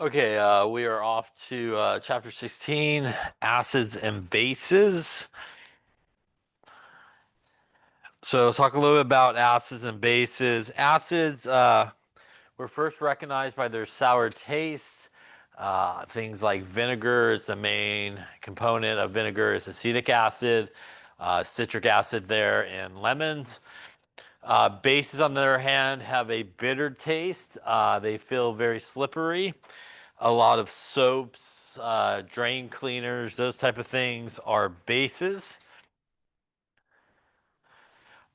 Okay, we are off to chapter 16, acids and bases. So let's talk a little bit about acids and bases. Acids were first recognized by their sour taste. Things like vinegar is the main component of vinegar is acetic acid, citric acid there in lemons. Bases, on the other hand, have a bitter taste. They feel very slippery. A lot of soaps, drain cleaners, those type of things are bases.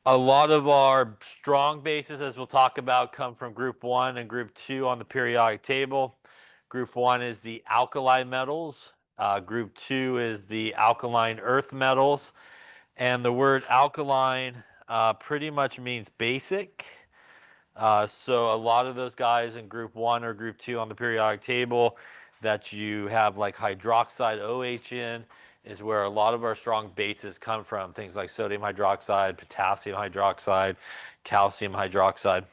A lot of our strong bases, as we'll talk about, come from group 1 and group 2 on the periodic table. Group 1 is the alkali metals. Group 2 is the alkaline earth metals. And the word alkaline pretty much means basic. So a lot of those guys in group 1 or group 2 on the periodic table that you have like hydroxide OH in is where a lot of our strong bases come from. Things like sodium hydroxide, potassium hydroxide, calcium hydroxide.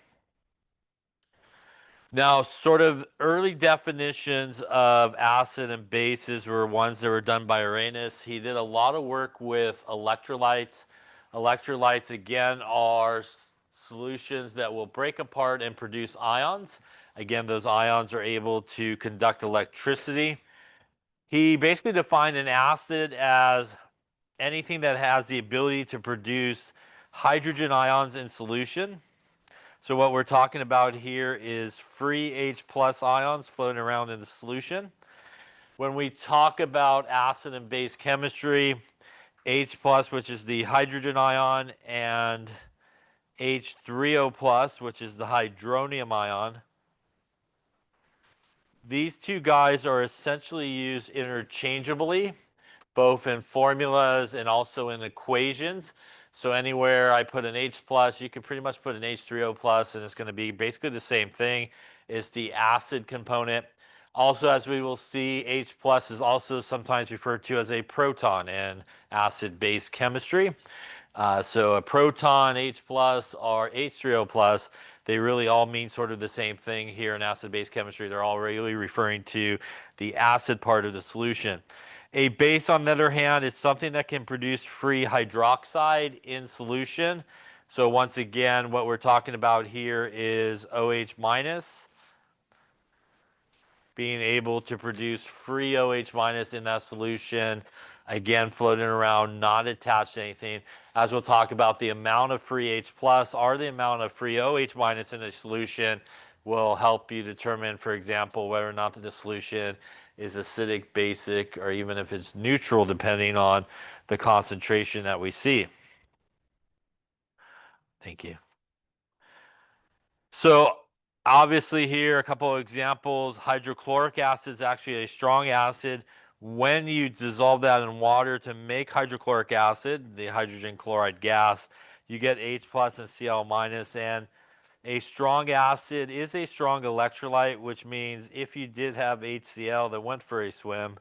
Now, sort of early definitions of acid and bases were ones that were done by Arrhenius. He did a lot of work with electrolytes. Electrolytes, again, are solutions that will break apart and produce ions. Again, those ions are able to conduct electricity. He basically defined an acid as anything that has the ability to produce hydrogen ions in solution. So what we're talking about here is free H plus ions floating around in the solution. When we talk about acid and base chemistry, H plus, which is the hydrogen ion, and H3O plus, which is the hydronium ion, these two guys are essentially used interchangeably, both in formulas and also in equations. So anywhere I put an H plus, you can pretty much put an H3O plus, and it's going to be basically the same thing. It's the acid component. Also, as we will see, H plus is also sometimes referred to as a proton in acid-base chemistry. So a proton, H plus, or H3O plus, they really all mean sort of the same thing here in acid-base chemistry. They're all really referring to the acid part of the solution. A base, on the other hand, is something that can produce free hydroxide in solution. So once again, what we're talking about here is OH minus being able to produce free OH minus in that solution, again, floating around, not attached to anything. As we'll talk about, the amount of free H plus or the amount of free OH minus in a solution will help you determine, for example, whether or not the solution is acidic, basic, or even if it's neutral, depending on the concentration that we see. Thank you. So obviously here, a couple of examples. Hydrochloric acid is actually a strong acid. When you dissolve that in water to make hydrochloric acid, the hydrogen chloride gas, you get H plus and Cl minus. And a strong acid is a strong electrolyte, which means if you did have HCl that went for a swim,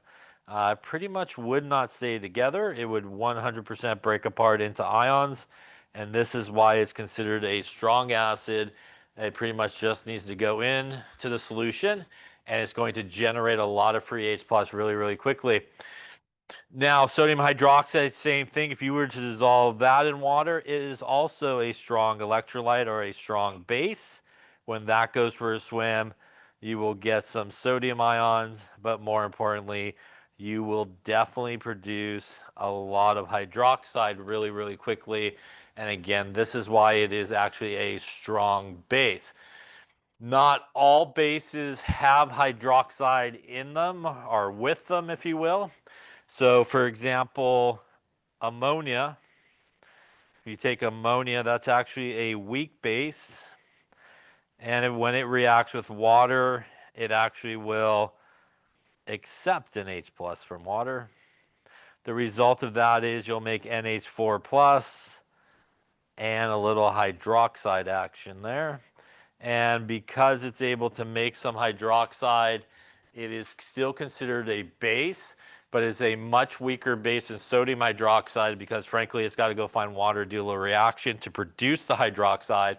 pretty much would not stay together. It would 100% break apart into ions. And this is why it's considered a strong acid. It pretty much just needs to go in to the solution, and it's going to generate a lot of free H plus really, really quickly. Now, sodium hydroxide, same thing. If you were to dissolve that in water, it is also a strong electrolyte or a strong base. When that goes for a swim, you will get some sodium ions, but more importantly, you will definitely produce a lot of hydroxide really, really quickly. And again, this is why it is actually a strong base. Not all bases have hydroxide in them or with them, if you will. So, for example, ammonia, if you take ammonia, that's actually a weak base. And when it reacts with water, it actually will accept an H plus from water. The result of that is you'll make NH4 plus and a little hydroxide action there. And because it's able to make some hydroxide, it is still considered a base, but it's a much weaker base than sodium hydroxide because, frankly, it's got to go find water, do a little reaction to produce the hydroxide.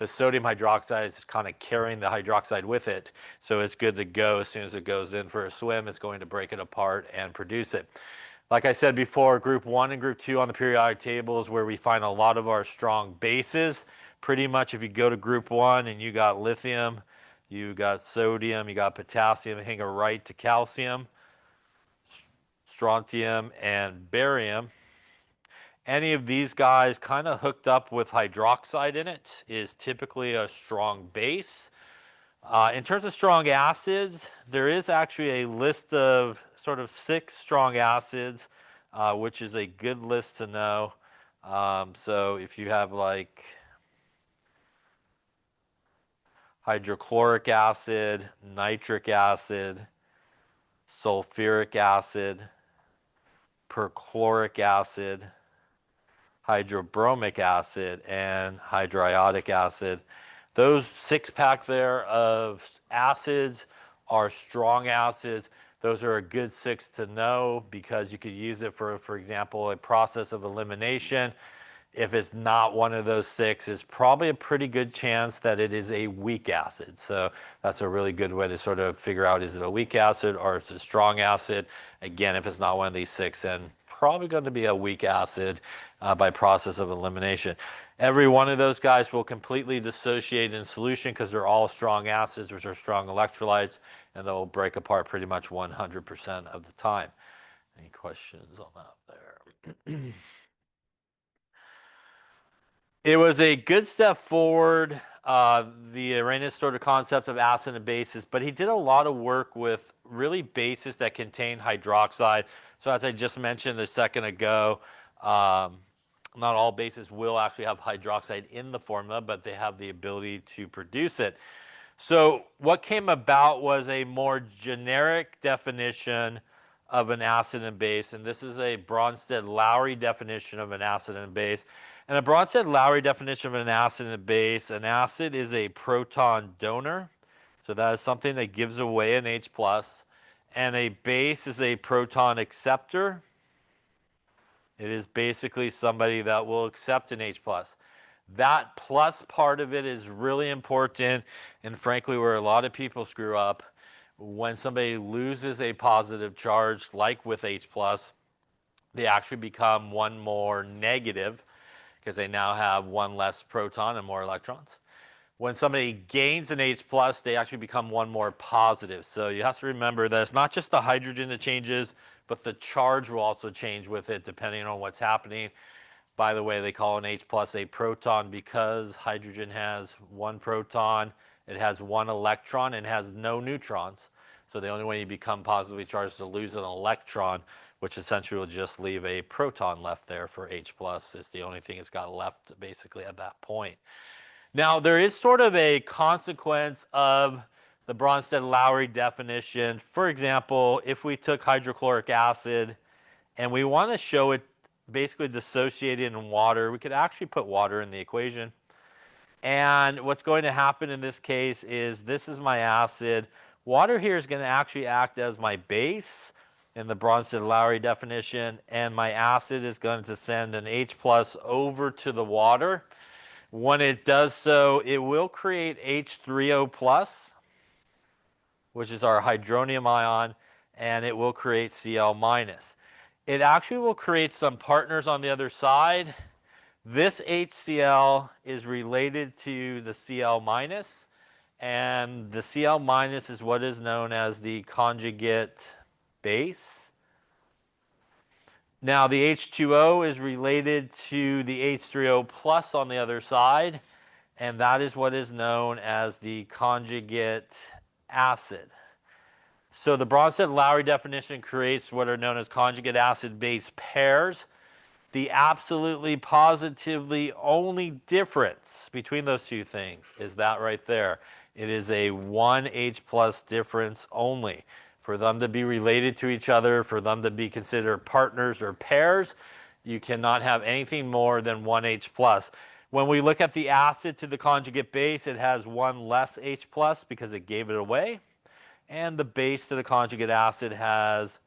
the sodium hydroxide is kind of carrying the hydroxide with it. So it's good to go. As soon as it goes in for a swim, it's going to break it apart and produce it. Like I said before, group 1 and group 2 on the periodic table is where we find a lot of our strong bases. Pretty much if you go to group 1 and you got lithium, you got sodium, you got potassium, hang a right to calcium, strontium, and barium. Any of these guys kind of hooked up with hydroxide in it is typically a strong base. In terms of strong acids, there is actually a list of sort of 6 strong acids, which is a good list to know. So if you have like hydrochloric acid, nitric acid, sulfuric acid, perchloric acid, hydrobromic acid, and hydriodic acid. Those 6-pack there of acids are strong acids. Those are a good 6 to know because you could use it for example, a process of elimination. If it's not one of those 6, it's probably a pretty good chance that it is a weak acid. So that's a really good way to sort of figure out, is it a weak acid or it's a strong acid? Again, if it's not one of these 6, then probably going to be a weak acid by process of elimination. Every one of those guys will completely dissociate in solution because they're all strong acids, which are strong electrolytes, and they'll break apart pretty much 100% of the time. Any questions on that there? It was a good step forward, the Arrhenius sort of concept of acid and bases, but he did a lot of work with really bases that contain hydroxide. So as I just mentioned a second ago, not all bases will actually have hydroxide in the formula, but they have the ability to produce it. So what came about was a more generic definition of an acid and base, and this is a Bronsted Lowry definition of an acid and base. And a Bronsted Lowry definition of an acid and base, an acid is a proton donor, so that is something that gives away an H+, and a base is a proton acceptor. It is basically somebody that will accept an H+. That plus part of it is really important, and frankly, where a lot of people screw up, when somebody loses a positive charge, like with H+, they actually become one more negative because they now have one less proton and more electrons. When somebody gains an H+, they actually become one more positive. So you have to remember that it's not just the hydrogen that changes, but the charge will also change with it depending on what's happening. By the way, they call an H+ a proton because hydrogen has 1 proton, it has 1 electron, and has no neutrons. So the only way you become positively charged is to lose an electron, which essentially will just leave a proton left there for H+. It's the only thing it's got left basically at that point. Now, there is sort of a consequence of the Bronsted Lowry definition. For example, if we took hydrochloric acid and we want to show it basically dissociated in water, we could actually put water in the equation. And what's going to happen in this case is this is my acid. Water here is going to actually act as my base in the Bronsted Lowry definition, and my acid is going to send an H+ over to the water. When it does so, it will create H3O+, which is our hydronium ion, and it will create Cl-. It actually will create some partners on the other side. This HCl is related to the Cl-, and the Cl- is what is known as the conjugate base. Now the H2O is related to the H3O+ on the other side, and that is what is known as the conjugate acid. So the Bronsted Lowry definition creates what are known as conjugate acid-base pairs. The absolutely positively only difference between those two things is that right there. It is a 1 H+ difference only. For them to be related to each other, for them to be considered partners or pairs, you cannot have anything more than 1 H+. When we look at the acid to the conjugate base, it has 1 less H+ because it gave it away. And the base to the conjugate acid has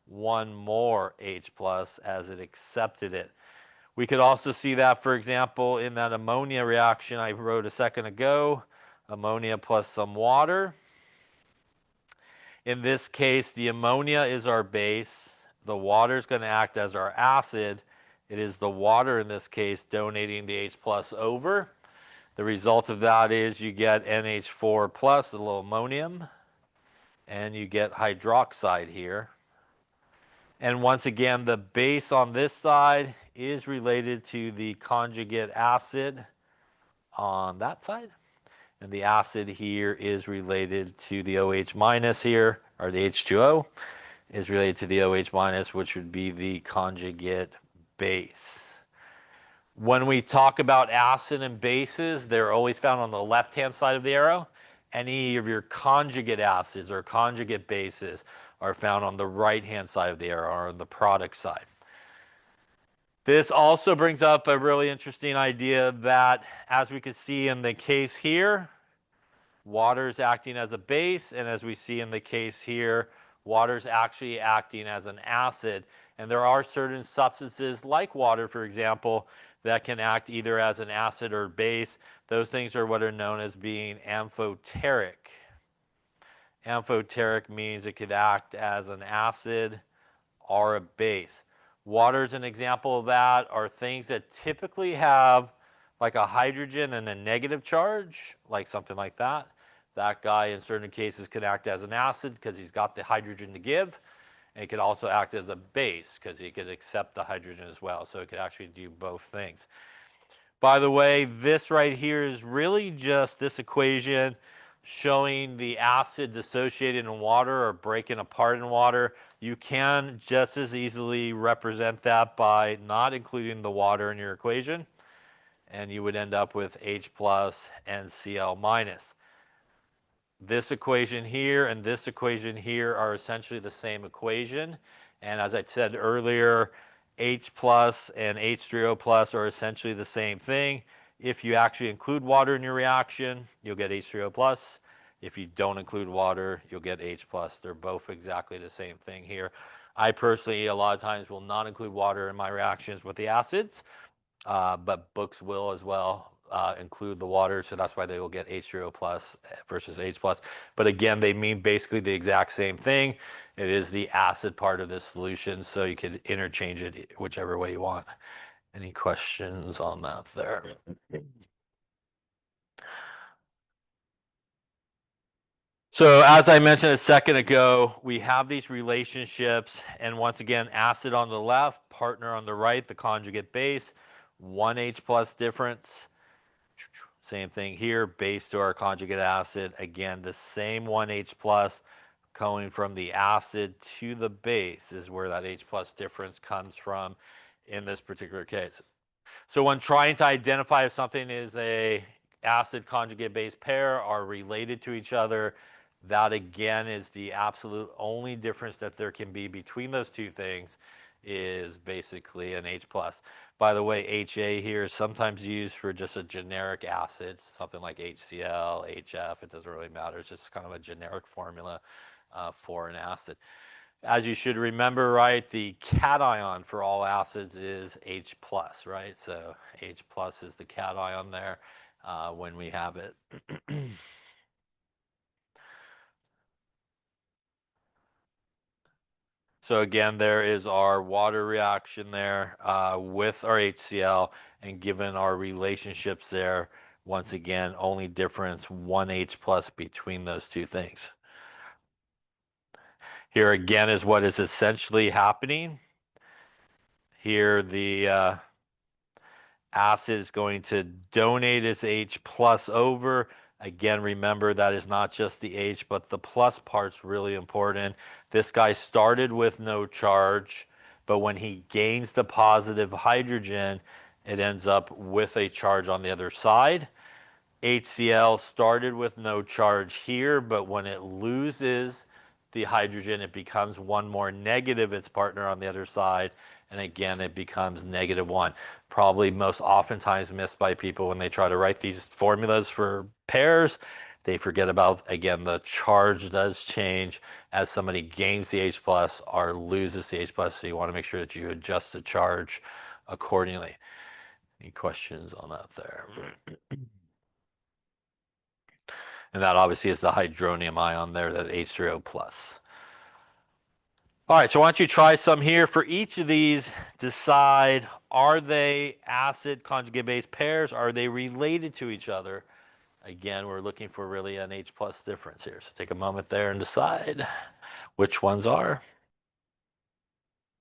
1 more H+ as it accepted it. We could also see that, for example, in that ammonia reaction I wrote a second ago, ammonia plus some water. In this case, the ammonia is our base. The water is going to act as our acid. It is the water in this case donating the H plus over. The result of that is you get NH4 plus, a little ammonium, and you get hydroxide here. And once again, the base on this side is related to the conjugate acid on that side. And the acid here is related to the OH minus here, or the H2O is related to the OH minus, which would be the conjugate base. When we talk about acid and bases, they're always found on the left-hand side of the arrow. Any of your conjugate acids or conjugate bases are found on the right-hand side of the arrow, or on the product side. This also brings up a really interesting idea that, as we can see in the case here, water is acting as a base, and as we see in the case here, water is actually acting as an acid. And there are certain substances, like water, for example, that can act either as an acid or base. Those things are what are known as being amphoteric. Amphoteric means it could act as an acid or a base. Water is an example of that, are things that typically have like a hydrogen and a negative charge, like something like that. That guy in certain cases could act as an acid because he's got the hydrogen to give. And it could also act as a base because he could accept the hydrogen as well. So it could actually do both things. By the way, this right here is really just this equation showing the acids associated in water or breaking apart in water. You can just as easily represent that by not including the water in your equation, and you would end up with H plus and Cl minus. This equation here and this equation here are essentially the same equation. And as I said earlier, H plus and H3O plus are essentially the same thing. If you actually include water in your reaction, you'll get H3O plus. If you don't include water, you'll get H plus. They're both exactly the same thing here. I personally, a lot of times, will not include water in my reactions with the acids, but books will as well include the water, so that's why they will get H3O plus versus H plus. But again, they mean basically the exact same thing. It is the acid part of this solution, so you could interchange it whichever way you want. Any questions on that there? So as I mentioned a second ago, we have these relationships, and once again, acid on the left, partner on the right, the conjugate base, 1 H plus difference. Same thing here, base to our conjugate acid. Again, the same 1 H plus going from the acid to the base is where that H plus difference comes from in this particular case. So when trying to identify if something is a acid conjugate base pair are related to each other, that again is the absolute only difference that there can be between those two things is basically an H plus. By the way, HA here is sometimes used for just a generic acid, something like HCl, HF, it doesn't really matter. It's just kind of a generic formula for an acid. As you should remember, right, the cation for all acids is H plus, right? So H plus is the cation there when we have it. So again, there is our water reaction there with our HCl, and given our relationships there, once again, only difference 1 H plus between those two things. Here again is what is essentially happening. Here the acid is going to donate its H plus over. Again, remember that is not just the H, but the plus part's really important. This guy started with no charge, but when he gains the positive hydrogen, it ends up with a charge on the other side. HCl started with no charge here, but when it loses the hydrogen, it becomes one more negative, its partner on the other side, and again, it becomes -1. Probably most oftentimes missed by people when they try to write these formulas for pairs. They forget about, again, the charge does change as somebody gains the H plus or loses the H plus, so you want to make sure that you adjust the charge accordingly. Any questions on that there? And that obviously is the hydronium ion there, that H3O plus. All right, so why don't you try some here. For each of these, decide, are they acid conjugate base pairs? Are they related to each other? Again, we're looking for really an H plus difference here. So take a moment there and decide which ones are.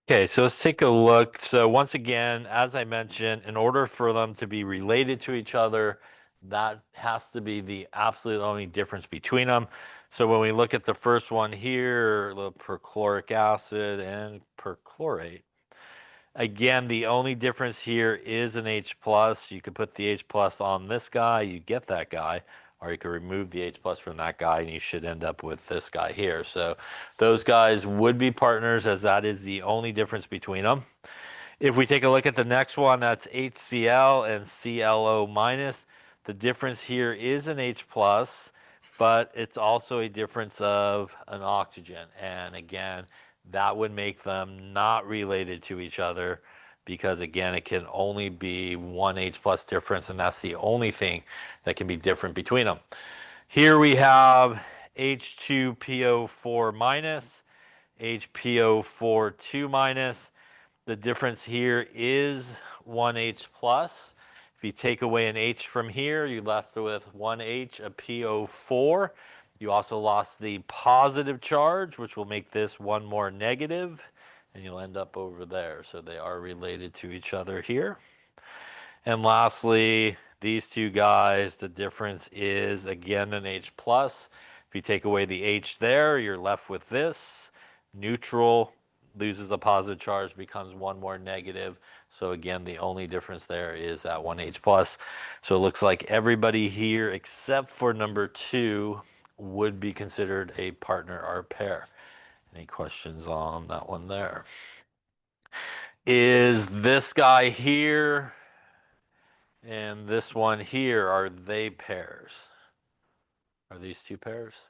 Okay, so let's take a look. So once again, as I mentioned, in order for them to be related to each other, that has to be the absolute only difference between them. So when we look at the first one here, the perchloric acid and perchlorate, again, the only difference here is an H plus. You could put the H plus on this guy, you get that guy, or you could remove the H plus from that guy and you should end up with this guy here. So those guys would be partners, as that is the only difference between them. If we take a look at the next one, that's HCl and ClO minus. The difference here is an H plus, but it's also a difference of an oxygen. And again, that would make them not related to each other because again, it can only be one H plus difference, and that's the only thing that can be different between them. Here we have H2PO4 minus, HPO4 2 minus. The difference here is 1H plus. If you take away an H from here, you're left with 1H, a PO4. You also lost the positive charge, which will make this one more negative, and you'll end up over there. So they are related to each other here. And lastly, these two guys, the difference is again an H plus. If you take away the H there, you're left with this. Neutral loses a positive charge, becomes one more negative. So again, the only difference there is that one H plus. So it looks like everybody here except for number 2 would be considered a partner or pair. Any questions on that one there? Is this guy here and this one here, are they pairs? Are these two pairs?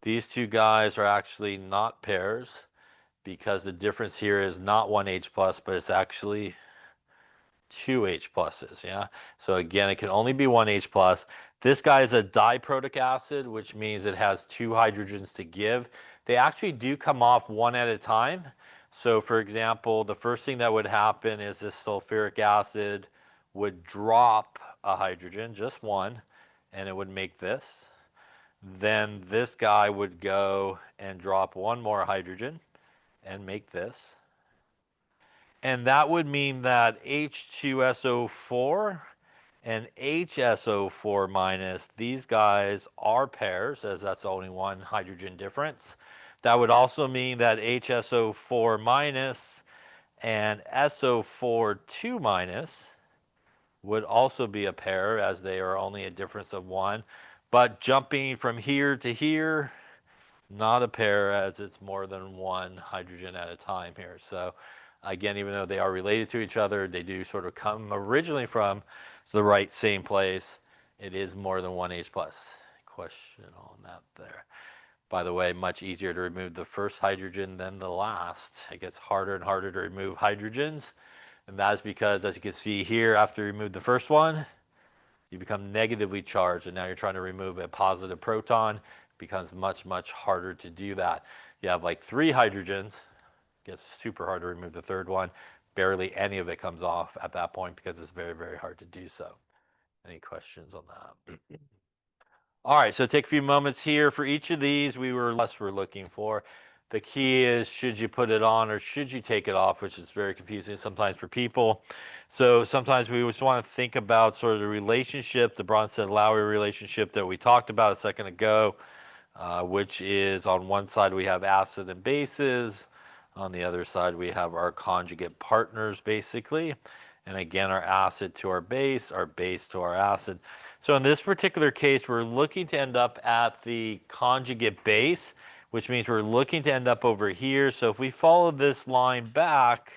These two guys are actually not pairs because the difference here is not one H plus, but it's actually two H pluses, yeah? So again, it can only be one H plus. This guy is a diprotic acid, which means it has two hydrogens to give. They actually do come off one at a time. So for example, the first thing that would happen is this sulfuric acid would drop a hydrogen, just one, and it would make this. Then this guy would go and drop one more hydrogen and make this. And that would mean that H2SO4 and HSO4 minus, these guys are pairs, as that's only one hydrogen difference. That would also mean that HSO4 minus and SO4 2 minus would also be a pair, as they are only a difference of one. But jumping from here to here, not a pair, as it's more than one hydrogen at a time here. So again, even though they are related to each other, they do sort of come originally from the right same place. It is more than one H plus. Question on that there. By the way, much easier to remove the first hydrogen than the last. It gets harder and harder to remove hydrogens. And that is because, as you can see here, after you remove the first one, you become negatively charged, and now you're trying to remove a positive proton. It becomes much, much harder to do that. You have like 3 hydrogens. It gets super hard to remove the third one. Barely any of it comes off at that point because it's very, very hard to do so. Any questions on that? All right, so take a few moments here. For each of these, we're looking for. The key is, should you put it on or should you take it off, which is very confusing sometimes for people. So sometimes we just want to think about sort of the relationship, the Bronsted Lowry relationship that we talked about a second ago, which is on one side we have acid and bases. On the other side, we have our conjugate partners, basically. And again, our acid to our base to our acid. So in this particular case, we're looking to end up at the conjugate base, which means we're looking to end up over here. So if we follow this line back,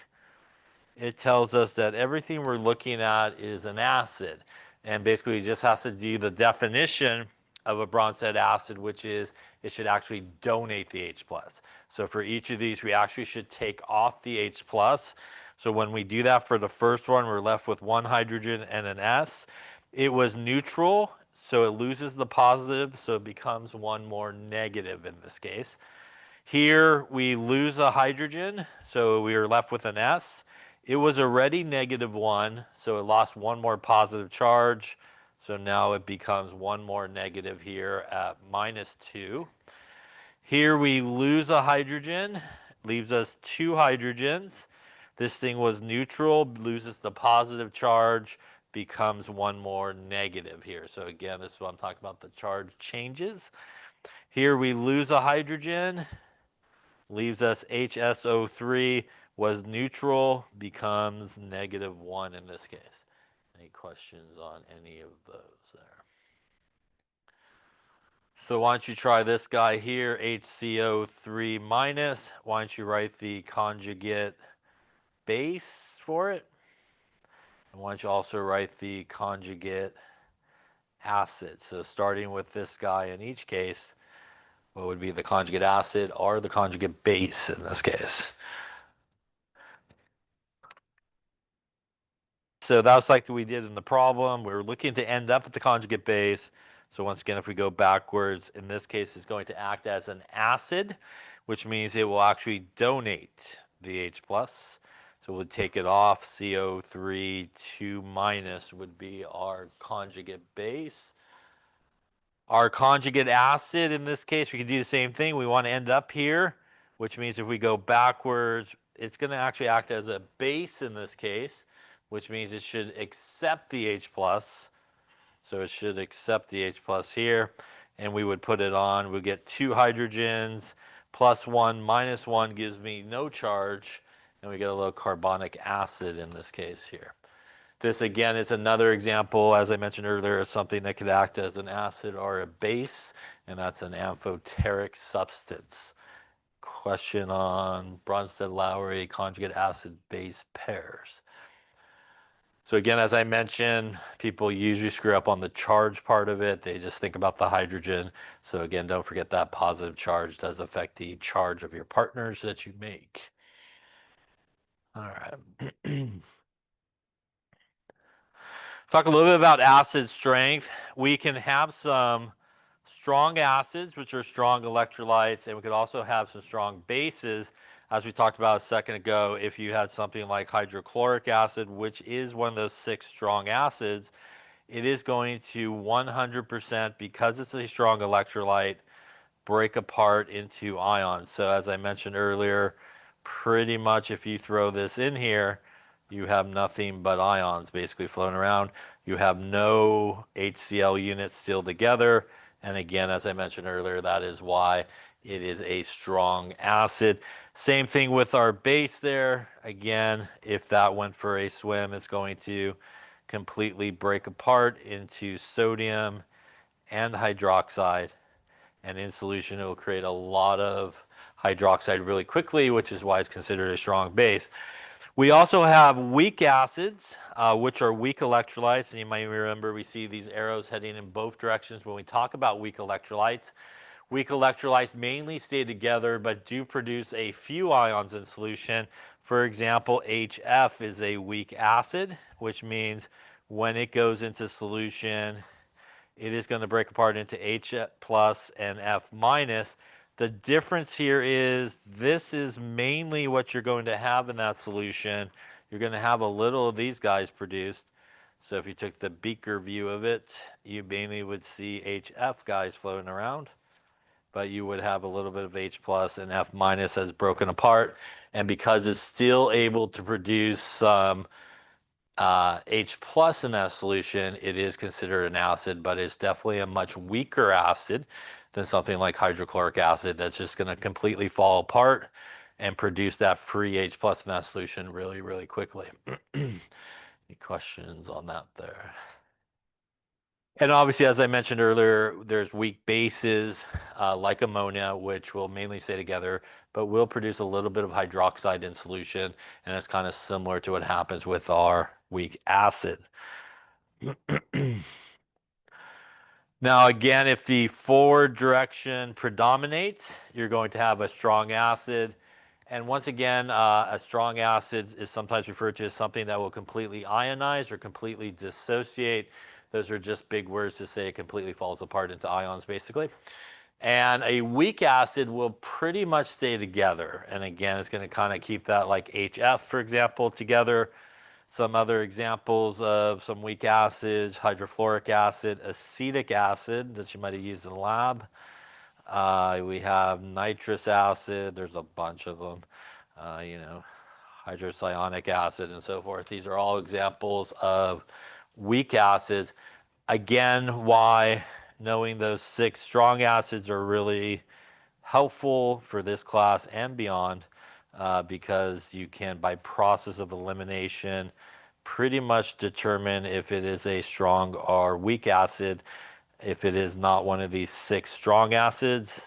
it tells us that everything we're looking at is an acid. And basically, we just have to do the definition of a Bronsted acid, which is it should actually donate the H plus. So for each of these, we actually should take off the H plus. So when we do that for the first one, we're left with one hydrogen and an S. It was neutral, so it loses the positive, so it becomes one more negative in this case. Here we lose a hydrogen, so we are left with an S. It was already -1, so it lost one more positive charge. So now it becomes one more negative here at -2. Here we lose a hydrogen, leaves us two hydrogens. This thing was neutral, loses the positive charge, becomes one more negative here. So again, this is what I'm talking about, the charge changes. Here we lose a hydrogen, leaves us HSO3, was neutral, becomes -1 in this case. Any questions on any of those there? So why don't you try this guy here, HCO3 minus. Why don't you write the conjugate base for it? And why don't you also write the conjugate acid? So starting with this guy in each case, what would be the conjugate acid or the conjugate base in this case? So that's like we did in the problem. We were looking to end up at the conjugate base. So once again, if we go backwards, in this case, it's going to act as an acid, which means it will actually donate the H plus. So we'll take it off. CO3 2 minus would be our conjugate base. Our conjugate acid, in this case, we can do the same thing. We want to end up here, which means if we go backwards, it's going to actually act as a base in this case, which means it should accept the H plus. So it should accept the H plus here, and we would put it on. We'll get two hydrogens, +1, -1 gives me no charge, and we get a little carbonic acid in this case here. This again is another example, as I mentioned earlier, of something that could act as an acid or a base, and that's an amphoteric substance. Question on Bronsted Lowry conjugate acid base pairs. So again, as I mentioned, people usually screw up on the charge part of it. They just think about the hydrogen. So again, don't forget that positive charge does affect the charge of your partners that you make. All right. Talk a little bit about acid strength. We can have some strong acids, which are strong electrolytes, and we could also have some strong bases, as we talked about a second ago. If you had something like hydrochloric acid, which is one of those 6 strong acids, it is going to 100%, because it's a strong electrolyte, break apart into ions. So as I mentioned earlier, pretty much if you throw this in here, you have nothing but ions basically floating around. You have no HCl units still together. And again, as I mentioned earlier, that is why it is a strong acid. Same thing with our base there. Again, if that went for a swim, it's going to completely break apart into sodium and hydroxide. And in solution, it will create a lot of hydroxide really quickly, which is why it's considered a strong base. We also have weak acids, which are weak electrolytes. And you might remember we see these arrows heading in both directions when we talk about weak electrolytes. Weak electrolytes mainly stay together, but do produce a few ions in solution. For example, HF is a weak acid, which means when it goes into solution, it is going to break apart into H plus and F minus. The difference here is this is mainly what you're going to have in that solution. You're going to have a little of these guys produced. So if you took the beaker view of it, you mainly would see HF guys floating around, but you would have a little bit of H plus and F minus as broken apart. And because it's still able to produce some H plus in that solution, it is considered an acid, but it's definitely a much weaker acid than something like hydrochloric acid that's just going to completely fall apart and produce that free H plus in that solution really, really quickly. Any questions on that there? And obviously, as I mentioned earlier, there's weak bases like ammonia, which will mainly stay together, but will produce a little bit of hydroxide in solution. And it's kind of similar to what happens with our weak acid. Now, again, if the forward direction predominates, you're going to have a strong acid. And once again, a strong acid is sometimes referred to as something that will completely ionize or completely dissociate. Those are just big words to say it completely falls apart into ions, basically. And a weak acid will pretty much stay together. And again, it's going to kind of keep that, like HF, for example, together. Some other examples of some weak acids: hydrofluoric acid, acetic acid that you might have used in the lab. We have nitrous acid. There's a bunch of them. You know, hydrocyanic acid and so forth. These are all examples of weak acids. Again, why knowing those 6 strong acids are really helpful for this class and beyond, because you can, by process of elimination, pretty much determine if it is a strong or weak acid. If it is not one of these 6 strong acids,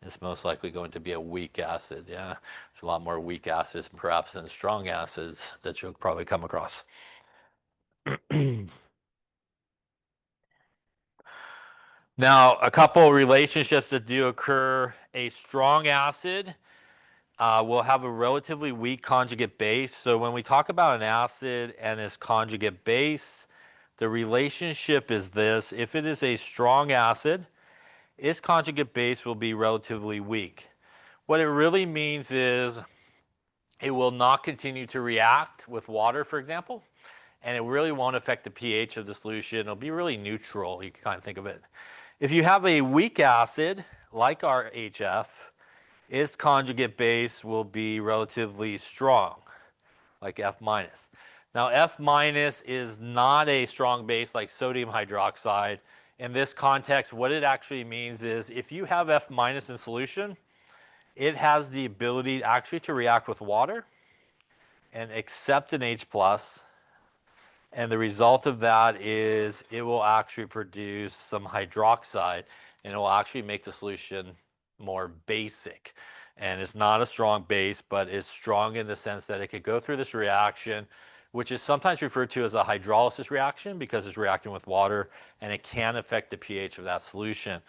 it's most likely going to be a weak acid. Yeah, there's a lot more weak acids perhaps than strong acids that you'll probably come across. Now, a couple relationships that do occur: a strong acid will have a relatively weak conjugate base. So when we talk about an acid and its conjugate base, the relationship is this: if it is a strong acid, its conjugate base will be relatively weak. What it really means is it will not continue to react with water, for example, and it really won't affect the pH of the solution. It'll be really neutral. You can kind of think of it. If you have a weak acid, like our HF, its conjugate base will be relatively strong, like F minus. Now, F minus is not a strong base like sodium hydroxide. In this context, what it actually means is if you have F minus in solution, it has the ability actually to react with water and accept an H plus. And the result of that is it will actually produce some hydroxide, and it will actually make the solution more basic. And it's not a strong base, but it's strong in the sense that it could go through this reaction, which is sometimes referred to as a hydrolysis reaction because it's reacting with water, and it can affect the pH of that solution.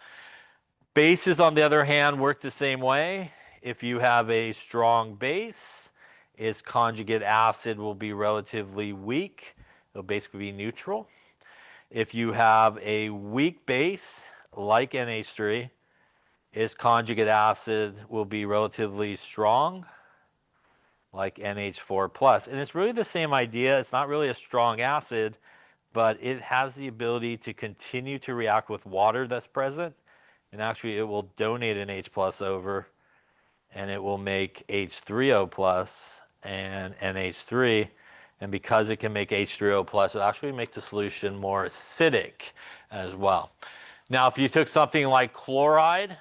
Bases, on the other hand, work the same way. If you have a strong base, its conjugate acid will be relatively weak. It'll basically be neutral. If you have a weak base, like NH3, its conjugate acid will be relatively strong, like NH4 plus. And it's really the same idea. It's not really a strong acid, but it has the ability to continue to react with water that's present. And actually, it will donate an H plus over, and it will make H3O plus and NH3. And because it can make H3O plus, it actually makes the solution more acidic as well. Now, if you took something like chloride,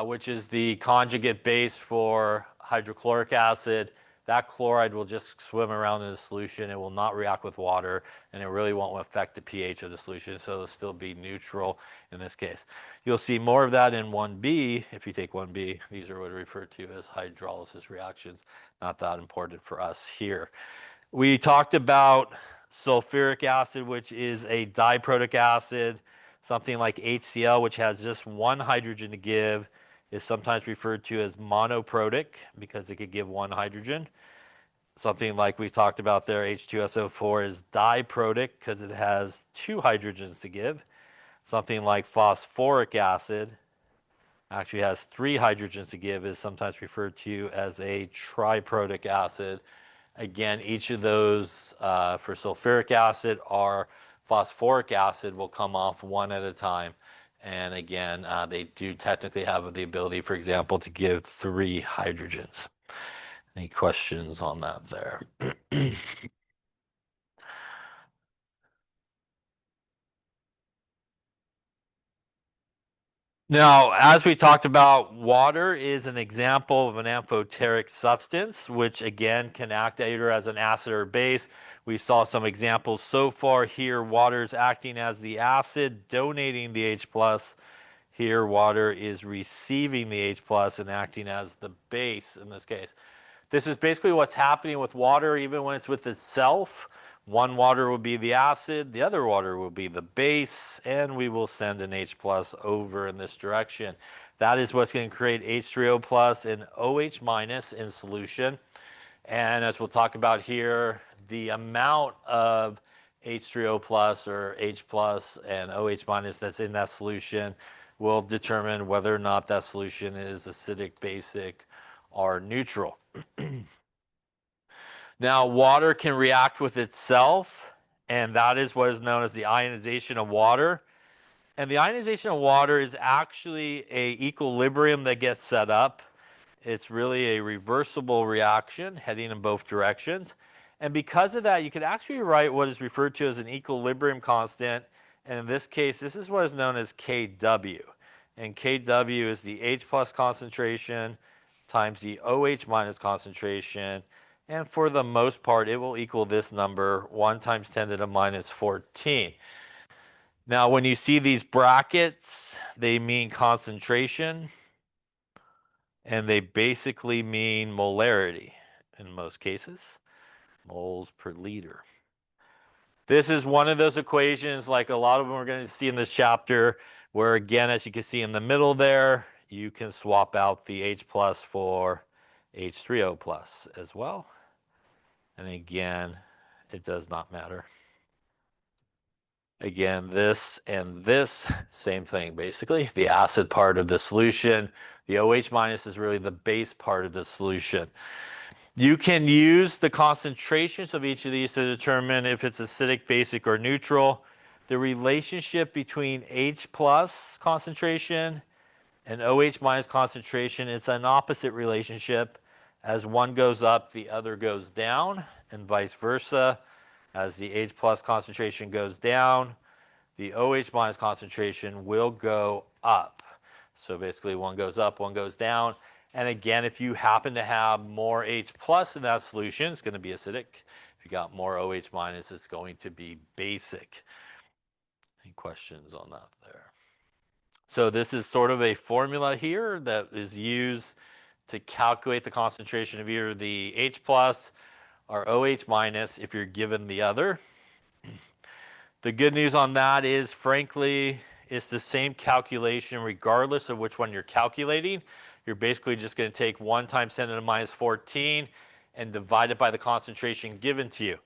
which is the conjugate base for hydrochloric acid, that chloride will just swim around in the solution. It will not react with water, and it really won't affect the pH of the solution, so it'll still be neutral in this case. You'll see more of that in 1B. If you take 1B, these are what are referred to as hydrolysis reactions. Not that important for us here. We talked about sulfuric acid, which is a diprotic acid. Something like HCl, which has just one hydrogen to give, is sometimes referred to as monoprotic because it could give one hydrogen. Something like we talked about there, H2SO4, is diprotic because it has 2 hydrogens to give. Something like phosphoric acid actually has 3 hydrogens to give, is sometimes referred to as a triprotic acid. Again, each of those for sulfuric acid or phosphoric acid will come off one at a time. And again, they do technically have the ability, for example, to give 3 hydrogens. Any questions on that there? Now, as we talked about, water is an example of an amphoteric substance, which again can act either as an acid or base. We saw some examples so far here. Water is acting as the acid, donating the H plus. Here, water is receiving the H plus and acting as the base in this case. This is basically what's happening with water, even when it's with itself. One water will be the acid, the other water will be the base, and we will send an H plus over in this direction. That is what's going to create H3O plus and OH minus in solution. And as we'll talk about here, the amount of H3O plus or H plus and OH minus that's in that solution will determine whether or not that solution is acidic, basic, or neutral. Now, water can react with itself, and that is what is known as the ionization of water. And the ionization of water is actually an equilibrium that gets set up. It's really a reversible reaction heading in both directions. And because of that, you could actually write what is referred to as an equilibrium constant. And in this case, this is what is known as Kw. And Kw is the H plus concentration times the OH minus concentration. And for the most part, it will equal this number, 1 times 10 to the minus 14. Now, when you see these brackets, they mean concentration, and they basically mean molarity in most cases, moles per liter. This is one of those equations, like a lot of them we're going to see in this chapter, where again, as you can see in the middle there, you can swap out the H plus for H3O plus as well. And again, it does not matter. Again, this and this, same thing basically. The acid part of the solution. The OH minus is really the base part of the solution. You can use the concentrations of each of these to determine if it's acidic, basic, or neutral. The relationship between H plus concentration and OH minus concentration is an opposite relationship. As one goes up, the other goes down, and vice versa. As the H plus concentration goes down, the OH minus concentration will go up. So basically one goes up, one goes down. And again, if you happen to have more H plus in that solution, it's going to be acidic. If you got more OH minus, it's going to be basic. Any questions on that there? So this is sort of a formula here that is used to calculate the concentration of either the H plus or OH minus if you're given the other. The good news on that is, frankly, it's the same calculation regardless of which one you're calculating. You're basically just going to take 1 times 10 to the minus 14 and divide it by the concentration given to you.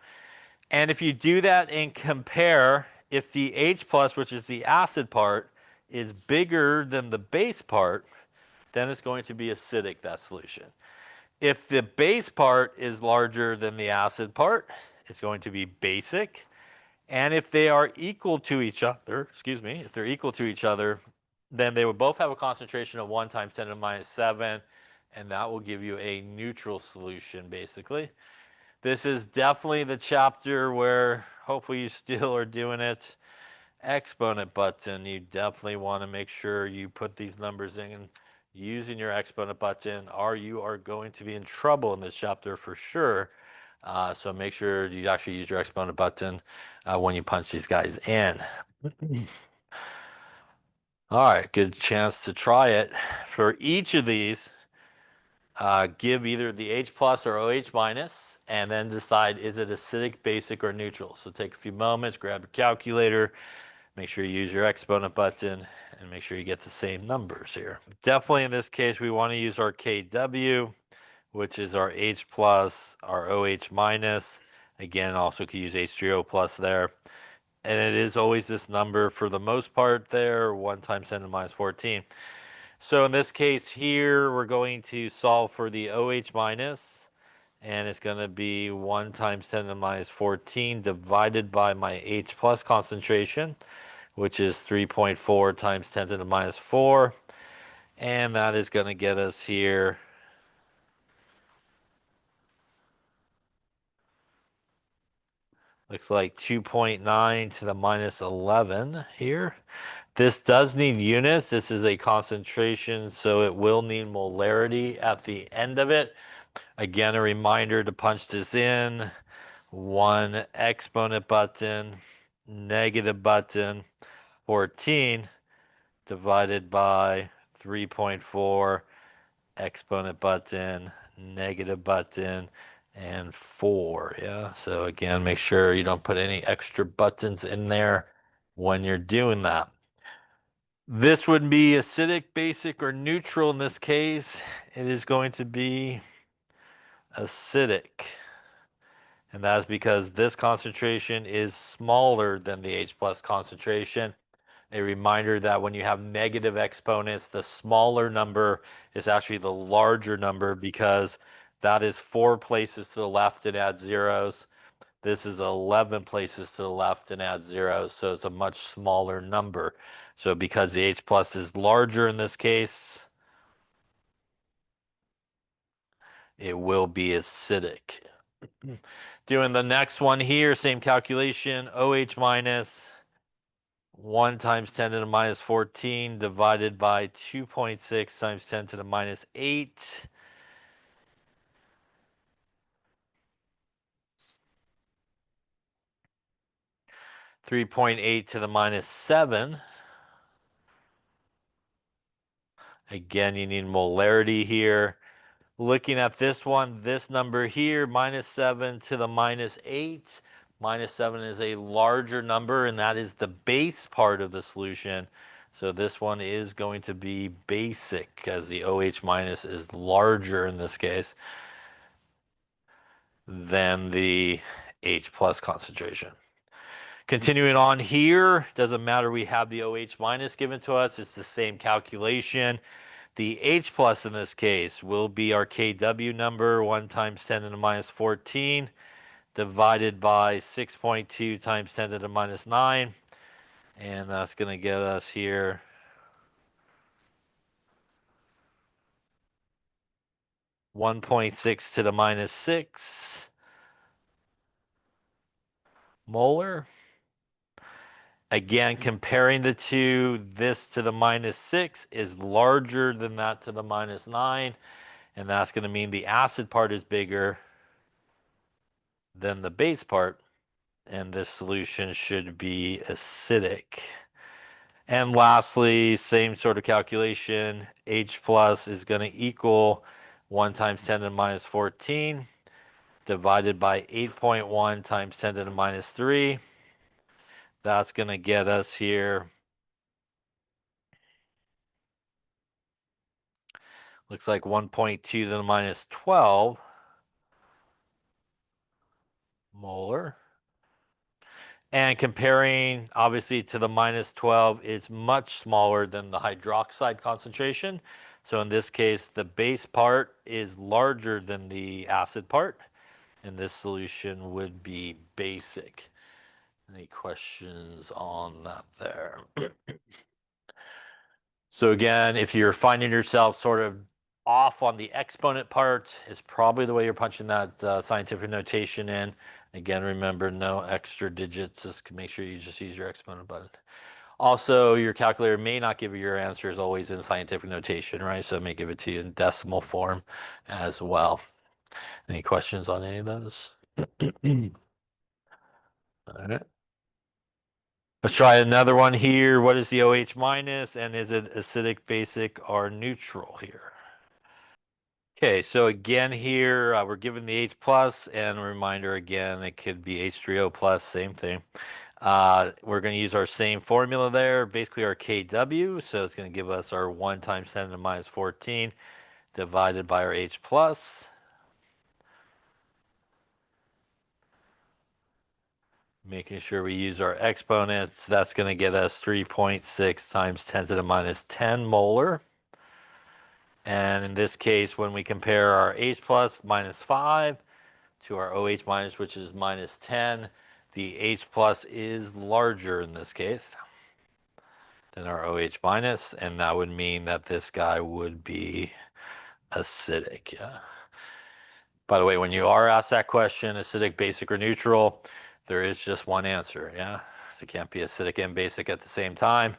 And if you do that and compare, if the H plus, which is the acid part, is bigger than the base part, then it's going to be acidic, that solution. If the base part is larger than the acid part, it's going to be basic. And if they are equal to each other, if they're equal to each other, then they would both have a concentration of 1 times 10 to the minus 7, and that will give you a neutral solution, basically. This is definitely the chapter where hopefully you still are doing it. Exponent button, you definitely want to make sure you put these numbers in using your exponent button, or you are going to be in trouble in this chapter for sure. So make sure you actually use your exponent button when you punch these guys in. All right, good chance to try it. For each of these, give either the H plus or OH minus, and then decide is it acidic, basic, or neutral. So take a few moments, grab your calculator, make sure you use your exponent button, and make sure you get the same numbers here. Definitely in this case, we want to use our Kw, which is our H plus, our OH minus. Again, also could use H3O plus there. And it is always this number for the most part there, 1 times 10 to the minus 14. So in this case here, we're going to solve for the OH minus, and it's going to be 1 times 10 to the minus 14 divided by my H plus concentration, which is 3.4 times 10 to the minus 4. And that is going to get us here. Looks like 2.9 to the minus 11 here. This does need units. This is a concentration, so it will need molarity at the end of it. Again, a reminder to punch this in. 1 exponent button, negative button, 14 divided by 3.4 exponent button, negative button, and 4. Yeah. So again, make sure you don't put any extra buttons in there when you're doing that. This would be acidic, basic, or neutral in this case. It is going to be acidic. And that's because this concentration is smaller than the H plus concentration. A reminder that when you have negative exponents, the smaller number is actually the larger number because that is 4 places to the left and adds zeros. This is 11 places to the left and adds zeros, so it's a much smaller number. So because the H plus is larger in this case, it will be acidic. Doing the next one here, same calculation, OH minus 1 times 10 to the minus 14 divided by 2.6 times 10 to the minus 8. .8 to the minus 7. Again, you need molarity here. Looking at this one, this number here, minus 7 to the minus 8. Minus 7 is a larger number, and that is the base part of the solution. So this one is going to be basic, as the OH minus is larger in this case than the H plus concentration. Continuing on here, doesn't matter, we have the OH minus given to us. It's the same calculation. The H plus in this case will be our KW number, 1 times 10 to the minus 14, divided by 6.2 times 10 to the minus 9. And that's going to get us here 1.6 to the minus 6 molar. Again, comparing the two, this to the minus 6 is larger than that to the minus 9. And that's going to mean the acid part is bigger than the base part. And this solution should be acidic. And lastly, same sort of calculation. H plus is going to equal 1 times 10 to the minus 14 divided by 8.1 times 10 to the minus 3. That's going to get us here. Looks like 1.2 to the minus 12 molar. And comparing, obviously, to the minus 12, it's much smaller than the hydroxide concentration. So in this case, the base part is larger than the acid part. And this solution would be basic. Any questions on that there? So again, if you're finding yourself sort of off on the exponent part, is probably the way you're punching that scientific notation in. Again, remember, no extra digits. Just make sure you just use your exponent button. Also, your calculator may not give you your answers always in scientific notation, right? So it may give it to you in decimal form as well. Any questions on any of those? All right. Let's try another one here. What is the OH minus, and is it acidic, basic, or neutral here? Okay, so again here, we're given the H plus, and a reminder again, it could be H3O plus, same thing. We're going to use our same formula there, basically our KW, so it's going to give us our 1 times 10 to the minus 14 divided by our H plus. Making sure we use our exponents, that's going to get us 3.6 times 10 to the minus 10 molar. And in this case, when we compare our H plus minus 5 to our OH minus, which is minus 10, the H plus is larger in this case than our OH minus, and that would mean that this guy would be acidic. Yeah. By the way, when you are asked that question, acidic, basic, or neutral, there is just one answer. Yeah. So it can't be acidic and basic at the same time.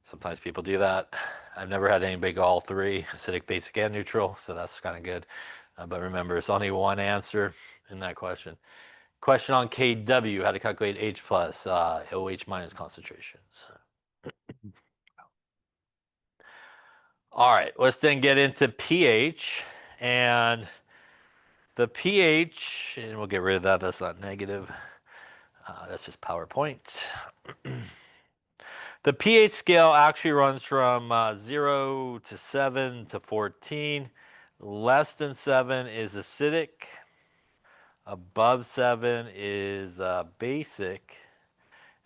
Sometimes people do that. I've never had anybody go all three, acidic, basic, and neutral, so that's kind of good. But remember, it's only one answer in that question. Question on KW, how to calculate H plus, OH minus concentrations. All right, let's then get into pH. And The pH, and we'll get rid of that. That's not negative. That's just PowerPoint. The pH scale actually runs from 0 to 7 to 14. Less than 7 is acidic. Above 7 is basic.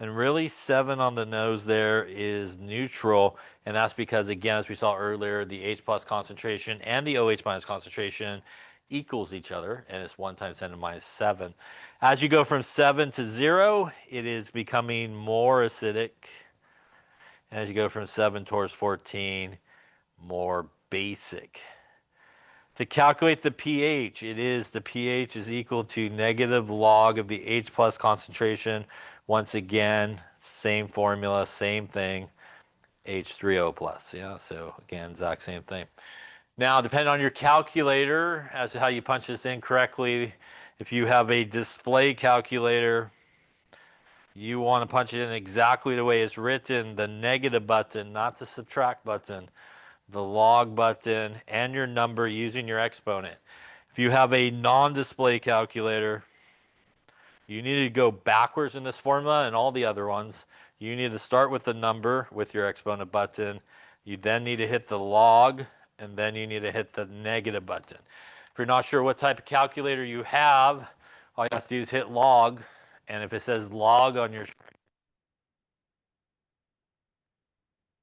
And really, 7 on the nose there is neutral. And that's because, again, as we saw earlier, the H plus concentration and the OH minus concentration equals each other. And it's 1 times 10 to the minus 7. As you go from 7 to 0, it is becoming more acidic. As you go from 7 towards 14, more basic. To calculate the pH, the pH is equal to negative log of the H plus concentration. Once again, same formula, same thing, H3O plus. Yeah, so again, exact same thing. Now, depending on your calculator, as to how you punch this in correctly, if you have a display calculator, you want to punch it in exactly the way it's written, the negative button, not the subtract button, the log button, and your number using your exponent. If you have a non-display calculator, you need to go backwards in this formula and all the other ones. You need to start with the number with your exponent button. You then need to hit the log, and then you need to hit the negative button. If you're not sure what type of calculator you have, all you have to do is hit log, and if it says log on your screen,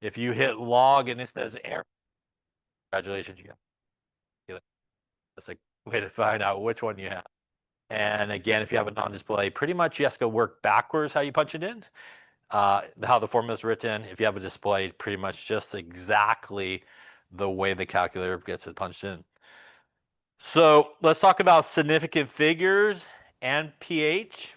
if you hit log and it says error, congratulations, you got it. That's a way to find out which one you have. And again, if you have a non-display, pretty much you have to go work backwards how you punch it in. How the formula is written. If you have a display, pretty much just exactly the way the calculator gets it punched in. So let's talk about significant figures and pH.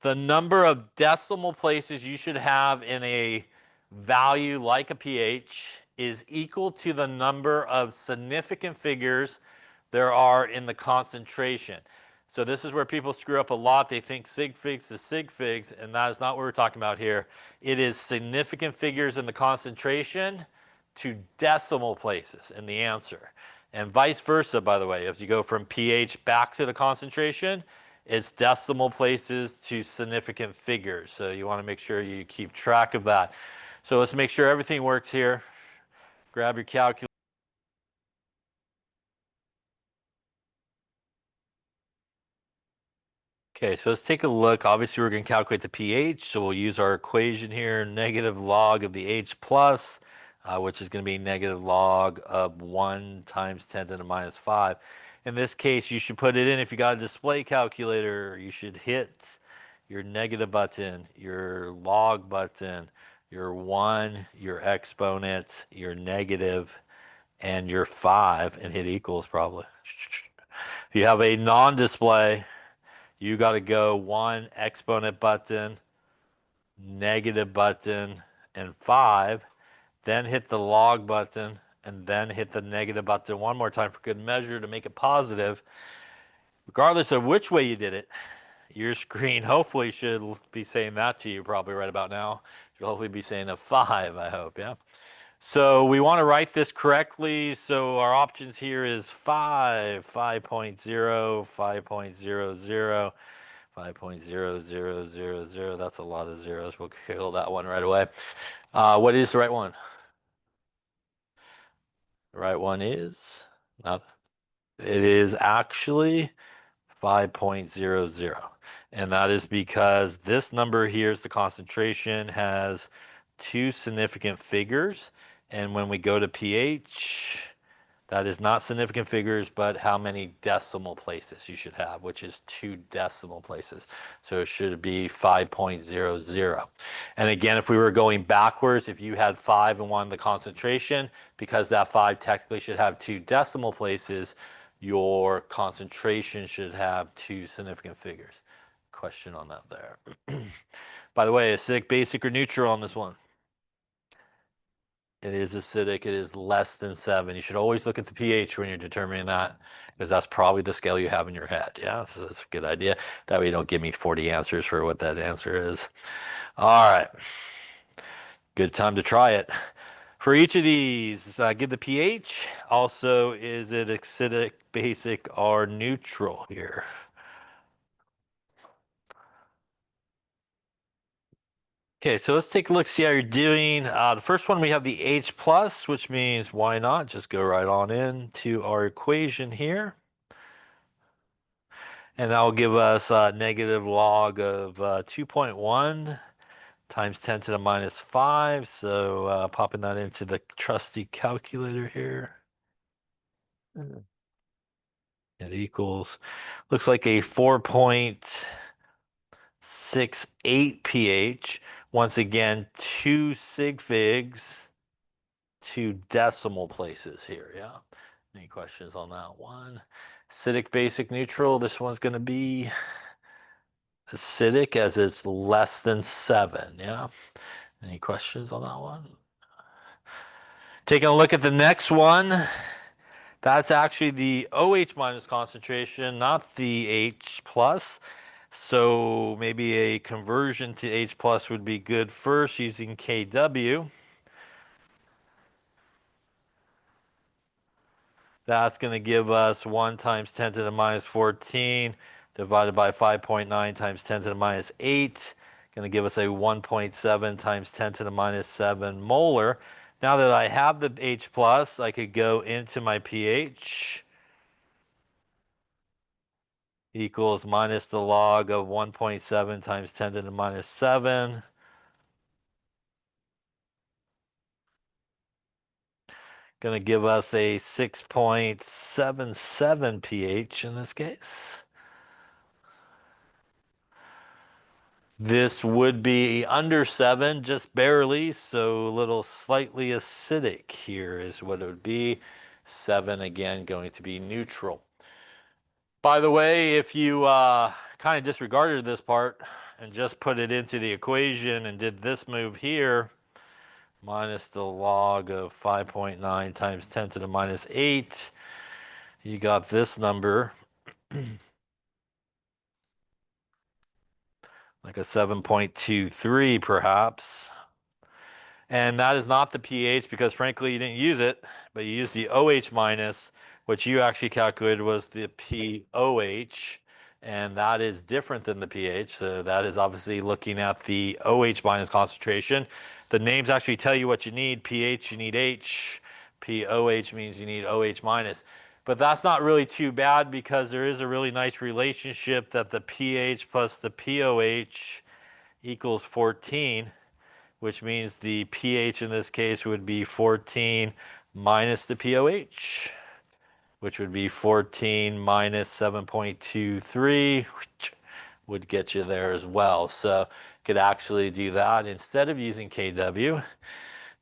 The number of decimal places you should have in a value like a pH is equal to the number of significant figures there are in the concentration. So this is where people screw up a lot. They think sig figs is sig figs, and that is not what we're talking about here. It is significant figures in the concentration to decimal places in the answer. And vice versa, by the way. If you go from pH back to the concentration, it's decimal places to significant figures. So you want to make sure you keep track of that. So let's make sure everything works here. Grab your calculator. Okay, so let's take a look. Obviously, we're going to calculate the pH. So we'll use our equation here, negative log of the H plus, which is going to be negative log of 1 times 10 to the minus 5. In this case, you should put it in. If you got a display calculator, you should hit your negative button, your log button, your 1, your exponent, your negative, and your 5, and hit equals probably. If you have a non-display, you got to go 1 exponent button, negative button, and 5. Then hit the log button, and then hit the negative button one more time for good measure to make it positive. Regardless of which way you did it, your screen hopefully should be saying that to you probably right about now. Should hopefully be saying a 5, I hope, yeah? So we want to write this correctly. So our options here is 5, 5.0, 5.00, 5.0000. That's a lot of zeros. We'll kill that one right away. What is the right one? The right one is, it is actually 5.00. And that is because this number here is the concentration, has 2 significant figures. And when we go to pH, that is not significant figures, but how many decimal places you should have, which is 2 decimal places. So it should be 5.00. And again, if we were going backwards, if you had 5 and wanted the concentration, because that 5 technically should have 2 decimal places, your concentration should have 2 significant figures. Question on that there. By the way, acidic, basic, or neutral on this one? It is acidic. It is less than 7. You should always look at the pH when you're determining that, because that's probably the scale you have in your head. Yeah, so that's a good idea. That way you don't give me 40 answers for what that answer is. All right. Good time to try it. For each of these, give the pH. Also, is it acidic, basic, or neutral here? Okay, so let's take a look, see how you're doing. The first one, we have the H plus, which means why not? Just go right on in to our equation here. And that will give us a negative log of 2.1 times 10 to the minus 5. So popping that into the trusty calculator here. It equals, looks like a 4.68 pH. Once again, 2 sig figs, 2 decimal places here. Yeah. Any questions on that one? Acidic, basic, neutral. This one's going to be acidic as it's less than 7. Yeah. Any questions on that one? Taking a look at the next one. That's actually the OH minus concentration, not the H plus. So maybe a conversion to H plus would be good first using KW. That's going to give us 1 times 10 to the minus 14 divided by 5.9 times 10 to the minus 8. Going to give us a 1.7 times 10 to the minus 7 molar. Now that I have the H plus, I could go into my pH. Equals minus the log of 1.7 times 10 to the minus 7. Going to give us a 6.77 pH in this case. This would be under 7, just barely, so a little slightly acidic here is what it would be. 7, again, going to be neutral. By the way, if you kind of disregarded this part and just put it into the equation and did this move here, minus the log of 5.9 times 10 to the minus 8, you got this number, like a 7.23 perhaps. And that is not the pH because frankly you didn't use it, but you used the OH minus, which you actually calculated was the POH, and that is different than the pH. So that is obviously looking at the OH minus concentration. The names actually tell you what you need. pH, you need H. POH means you need OH minus. But that's not really too bad because there is a really nice relationship that the pH plus the POH equals 14, which means the pH in this case would be 14 minus the POH, which would be 14 minus 7.23, which would get you there as well. So could actually do that instead of using KW,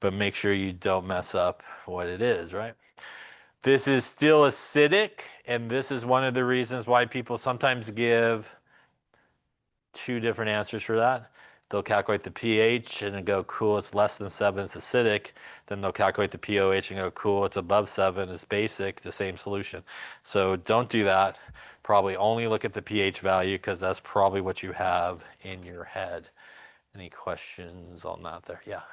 but make sure you don't mess up what it is, right? This is still acidic, and this is one of the reasons why people sometimes give 2 different answers for that. They'll calculate the pH and go, cool, it's less than 7, it's acidic. Then they'll calculate the POH and go, cool, it's above 7, it's basic, the same solution. So don't do that. Probably only look at the pH value because that's probably what you have in your head. Any questions on that there? Yeah.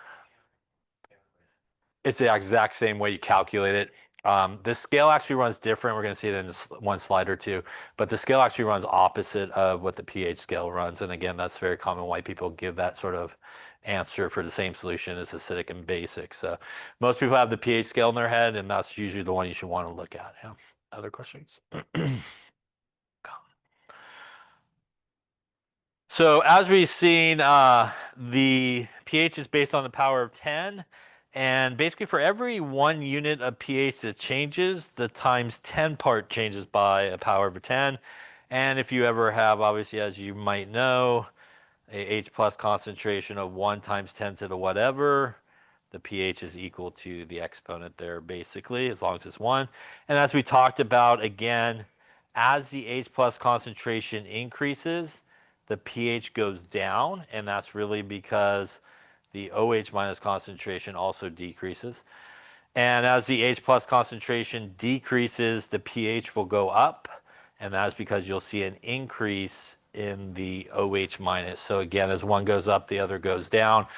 It's the exact same way you calculate it. The scale actually runs different. We're going to see it in one slide or two, but the scale actually runs opposite of what the pH scale runs. And again, that's very common why people give that sort of answer for the same solution as acidic and basic. So most people have the pH scale in their head, and that's usually the one you should want to look at. Yeah. Other questions? So as we've seen, the pH is based on the power of 10. And basically for every 1 unit of pH that changes, the times 10 part changes by a power of 10. And if you ever have, obviously, as you might know, a H plus concentration of 1 times 10 to the whatever, the pH is equal to the exponent there, basically, as long as it's 1. And as we talked about, again, as the H plus concentration increases, the pH goes down, and that's really because the OH minus concentration also decreases. And as the H plus concentration decreases, the pH will go up, and that's because you'll see an increase in the OH minus. So again, as one goes up, the other goes down.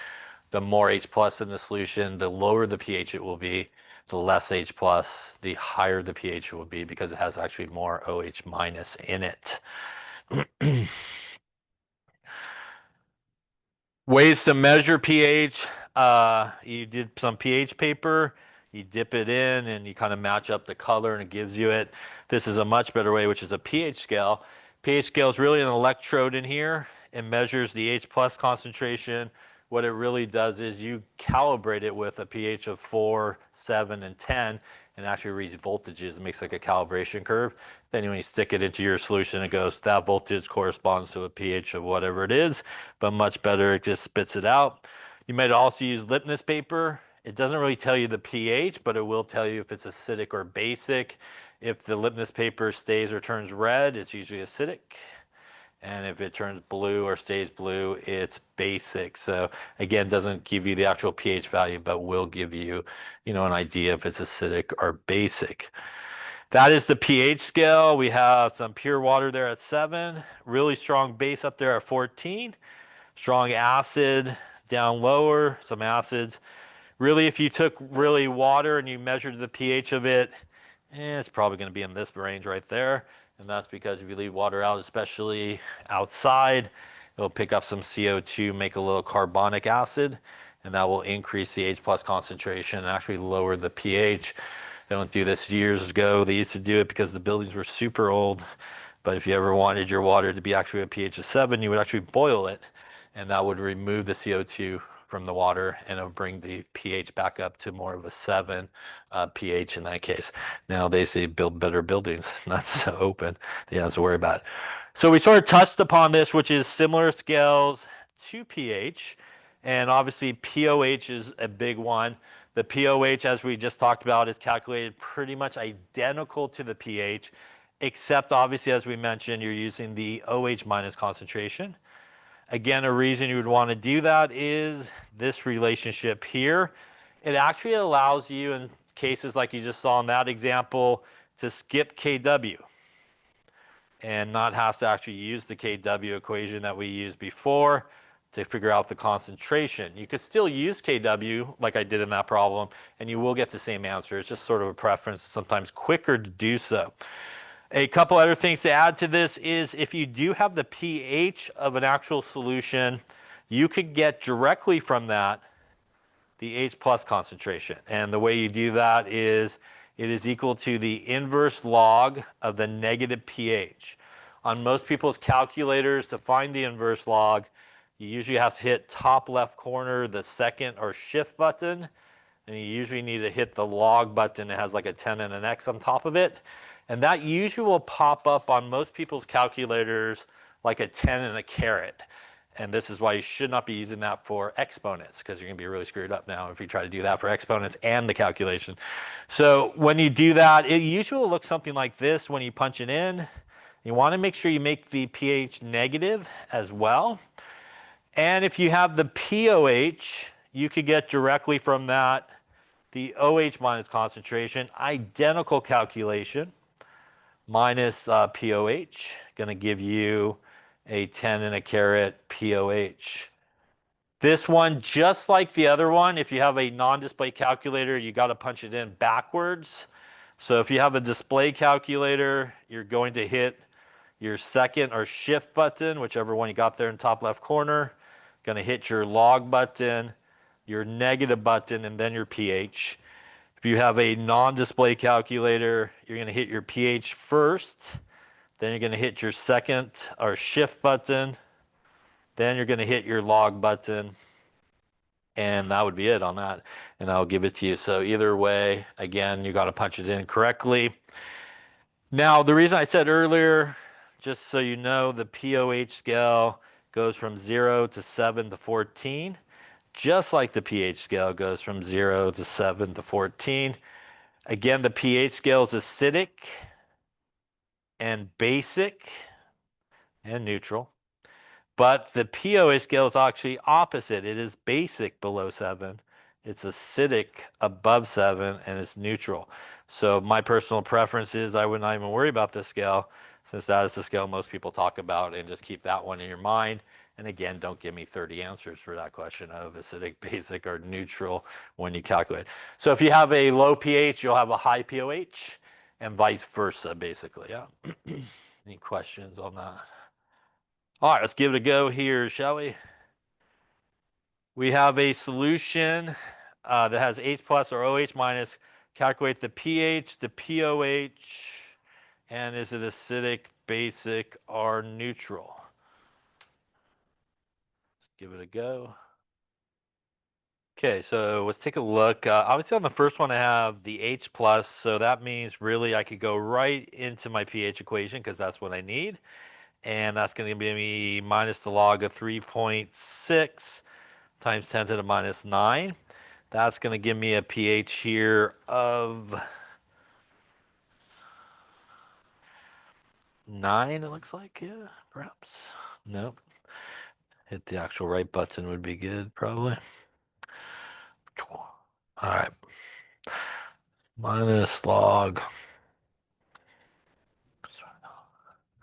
the more H plus in the solution, the lower the pH it will be, the less H plus, the higher the pH will be because it has actually more OH minus in it. Ways to measure pH. You did some pH paper, you dip it in and you kind of match up the color and it gives you it. This is a much better way, which is a pH scale. pH scale is really an electrode in here. It measures the H plus concentration. What it really does is you calibrate it with a pH of 4, 7, and 10 and actually reads voltages. It makes like a calibration curve. Then when you stick it into your solution, it goes, that voltage corresponds to a pH of whatever it is, but much better, it just spits it out. You might also use litmus paper. It doesn't really tell you the pH, but it will tell you if it's acidic or basic. If the litmus paper stays or turns red, it's usually acidic. And if it turns blue or stays blue, it's basic. So again, doesn't give you the actual pH value, but will give you, an idea if it's acidic or basic. That is the pH scale. We have some pure water there at 7, really strong base up there at 14, strong acid down lower, some acids. Really, if you took really water and you measured the pH of it, it's probably going to be in this range right there. And that's because if you leave water out, especially outside, it'll pick up some CO2, make a little carbonic acid, and that will increase the H plus concentration and actually lower the pH. They don't do this years ago. They used to do it because the buildings were super old. But if you ever wanted your water to be actually a pH of 7, you would actually boil it, and that would remove the CO2 from the water and it'll bring the pH back up to more of a 7 pH in that case. Now they say build better buildings, not so open. You don't have to worry about it. So we sort of touched upon this, which is similar scales to pH. And obviously POH is a big one. The POH, as we just talked about, is calculated pretty much identical to the pH, except obviously, as we mentioned, you're using the OH minus concentration. Again, a reason you would want to do that is this relationship here. It actually allows you, in cases like you just saw in that example, to skip KW and not have to actually use the KW equation that we used before to figure out the concentration. You could still use KW like I did in that problem, and you will get the same answer. It's just sort of a preference, sometimes quicker to do so. A couple other things to add to this is if you do have the pH of an actual solution, you could get directly from that the H plus concentration. And the way you do that is it is equal to the inverse log of the negative pH. On most people's calculators, to find the inverse log, you usually have to hit top left corner, the second or shift button, and you usually need to hit the log button. It has like a 10 and an X on top of it. And that usually will pop up on most people's calculators like a 10 and a caret. And this is why you should not be using that for exponents, because you're going to be really screwed up now if you try to do that for exponents and the calculation. So when you do that, it usually will look something like this when you punch it in. You want to make sure you make the pH negative as well. And if you have the POH, you could get directly from that the OH minus concentration, identical calculation, minus POH, going to give you a 10 and a caret POH. This one, just like the other one, if you have a non-display calculator, you got to punch it in backwards. So if you have a display calculator, you're going to hit your second or shift button, whichever one you got there in top left corner. Going to hit your log button, your negative button, and then your pH. If you have a non-display calculator, you're going to hit your pH first, then you're going to hit your second or shift button, then you're going to hit your log button, and that would be it on that, and I'll give it to you. So either way, again, you got to punch it in correctly. Now, the reason I said earlier, just so you know, the POH scale goes from 0 to 7 to 14. Just like the pH scale goes from 0 to 7 to 14. Again, the pH scale is acidic and basic and neutral. But the POH scale is actually opposite. It is basic below 7. It's acidic above 7, and it's neutral. So my personal preference is I would not even worry about this scale, since that is the scale most people talk about, and just keep that one in your mind. And again, don't give me 30 answers for that question of acidic, basic, or neutral when you calculate. So if you have a low pH, you'll have a high pOH, and vice versa, basically. Yeah. Any questions on that? All right, let's give it a go here, shall we? We have a solution that has H plus or OH minus. Calculate the pH, the pOH, and is it acidic, basic, or neutral? Let's give it a go. Okay, so let's take a look. Obviously on the first one I have the H plus, so that means really I could go right into my pH equation because that's what I need. And that's going to be me minus the log of 3.6 times 10 to the minus 9. That's going to give me a pH here of 9, it looks like. Yeah, perhaps. Nope. Hit the actual right button would be good, probably. All right. Minus log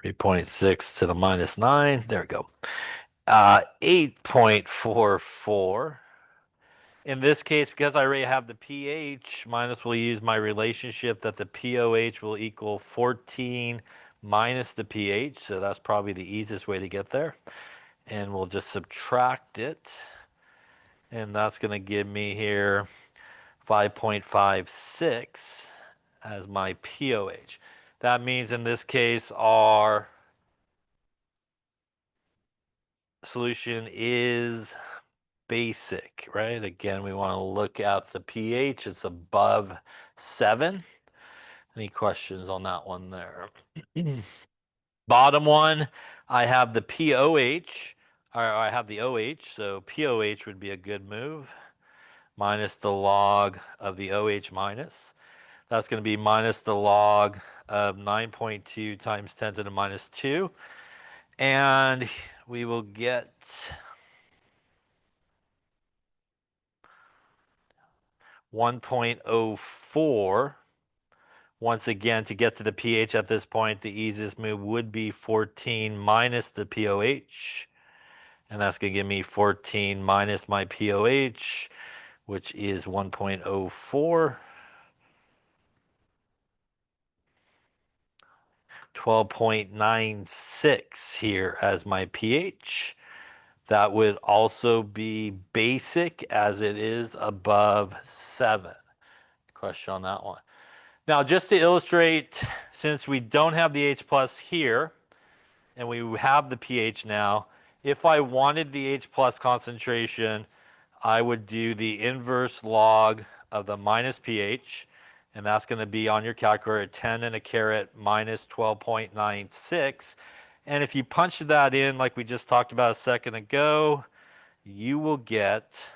3.6 to the minus 9. There we go. 8.44. In this case, because I already have the pH, minus will use my relationship that the pOH will equal 14 minus the pH. So that's probably the easiest way to get there. And we'll just subtract it. And that's going to give me here 5.56 as my pOH. That means in this case our solution is basic, right? Again, we want to look at the pH. It's above 7. Any questions on that one there? Bottom one, I have the pOH, or I have the OH, so pOH would be a good move, minus the log of the OH minus. That's going to be minus the log of 9.2 times 10 to the minus 2. And we will get 1.04. Once again, to get to the pH at this point, the easiest move would be 14 minus the pOH. And that's going to give me 14 minus my pOH, which is 1.04. 12.96 here as my pH. That would also be basic as it is above 7. Question on that one. Now, just to illustrate, since we don't have the H plus here, and we have the pH now, if I wanted the H plus concentration, I would do the inverse log of the minus pH, and that's going to be on your calculator 10 and a caret minus 12.96. And if you punch that in like we just talked about a second ago, you will get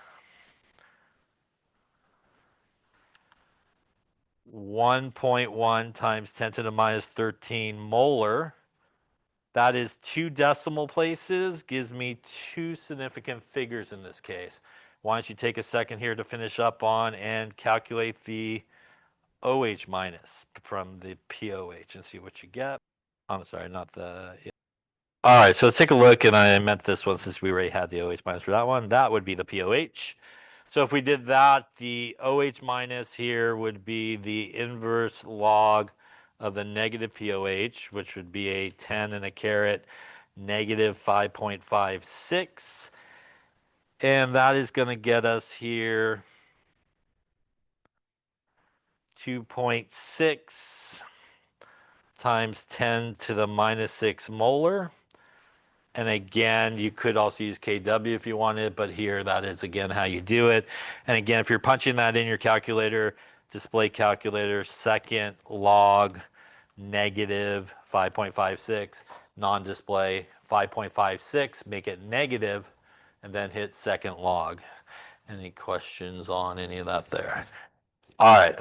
1.1 times 10 to the minus 13 molar. That is 2 decimal places, gives me 2 significant figures in this case. Why don't you take a second here to finish up on and calculate the OH minus from the pOH and see what you get. I'm sorry, not the... Yeah. All right, so let's take a look, and I meant this one since we already had the OH minus for that one. That would be the pOH. So if we did that, the OH minus here would be the inverse log of the negative pOH, which would be a 10 and a caret negative 5.56. And that is going to get us here 2.6 times 10 to the minus 6 molar. And again, you could also use kW if you wanted, but here that is again how you do it. And again, if you're punching that in your calculator, display calculator, second log negative 5.56, non-display 5.56, make it negative, and then hit second log. Any questions on any of that there? All right.